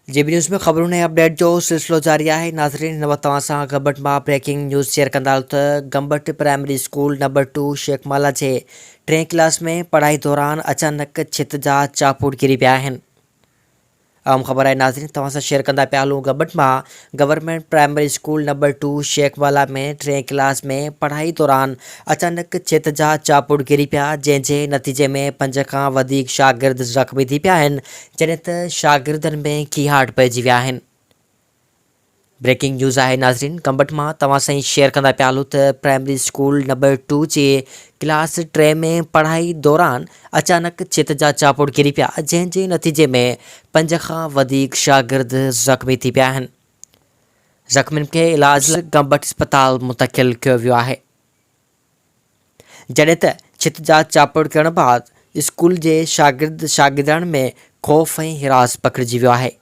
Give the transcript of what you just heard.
जेबी news में ख़बरों ने अपडेट जो सिलसिलो जारी है। नाज़रीन तव्हां सां गंबट मां ब्रेकिंग न्यूज़ शेयर कंदा त गंबट प्राइमरी स्कूल नंबर 2 शेखमाला जे 3 क्लास में पढ़ाई दौरान अचानक छित जा चापूट गिरी पिया आहिनि। अहम ख़बर है नाज़रीन तव्हां सां शेयर कंदा पिया हलूं। गंबट मां गवर्नमेंट प्राइमरी स्कूल नंबर 2 शेखवाला में 3 क्लास में पढ़ाई दौरान अचानक छित जा चापूट गिरी पिया, जंहिंजे नतीजे में 5 खां वधीक शागिर्द ज़ख़्मी थी पिया आहिनि, जॾहिं त शागिर्दनि में कीहाट पइजी विया आहिनि। ब्रेकिंग न्यूज़ है नाज़रीन गंबट मां तव्हां सां शेयर कंदा पिया हलूं त प्राइमरी स्कूल नंबर 2 जे क्लास 3 में पढ़ाई दौरान अचानक छित जा चापूट गिरी पिया, जंहिंजे नतीजे में 5 खां वधीक शागिर्द ज़ख़्मी थी पिया आहिनि। ज़ख़्मियुनि खे इलाज लाइ गंबट अस्पताल मुंतक़िल कयो वियो आहे, जॾहिं त छित जा चापूट करण बाद स्कूल जे शागिर्दनि में ख़ौफ़ ऐं हिरास पखिड़िजी वियो आहे।